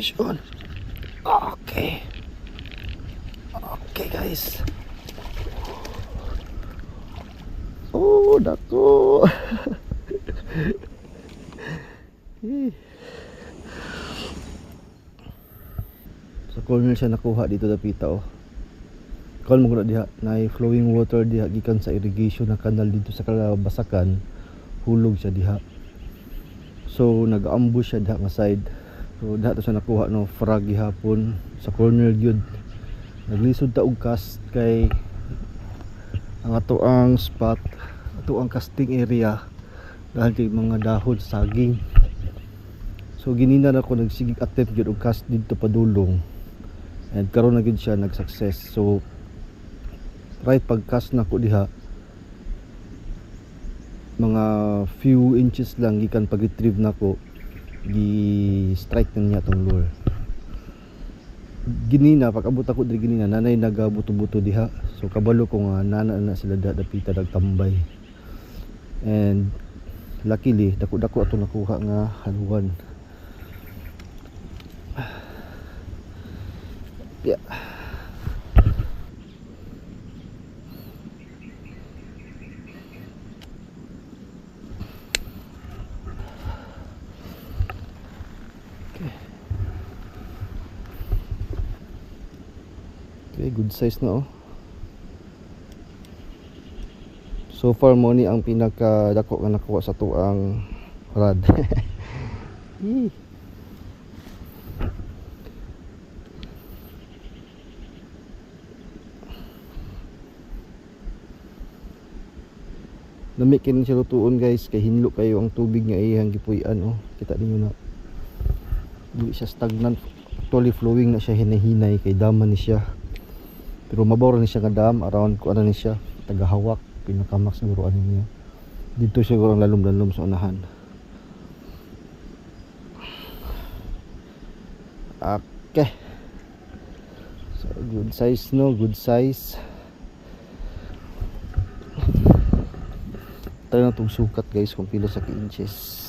Fish on. Okay. Okay guys. Oh, dako. Sa corner siya nakuha dito dapita oh. Kung mo na diha na flowing water diha gikan sa irrigation na kanal dito sa Kalabasakan, hulog siya diha. So nag-ambush siya diha nga side. So diha to siya nakuha no frog gihapon sa corner gyud. Naglisod ta og cast kay ang ato ang spot, ato ang casting area dahil kay mga dahon saging. So ginina na ako nagsigig attempt gyud og cast dito padulong. And karon na gyud siya nag-success. So right pag-cast na ko diha mga few inches lang gikan pag-retrieve na ko gi-strike na niya tong lure. Ginina pag-abot ako diri ginina nanay nagabuto-buto diha. So kabalo ko nga nana na sila dapita nagtambay. And luckily dako-dako ato nakuha nga haluan. Yeah. Okay, good size na oh. So far mo ni ang pinaka dako nga nakuha sa tuang rod. Namikin siya lutuon guys kay hinlo kayo ang tubig nga iyang gipuy-an oh. Kita ninyo na. Dili siya stagnant, actually flowing na siya hinahinay kay daman ni siya. Pero mabaw ni siya nga dam around ko ano ni siya, tagahawak pinaka-max siguro ano niya. Dito siguro ang lalom-lalom sa unahan. Okay. So good size no, good size. Tayo na itong sukat guys kung pila sa inches.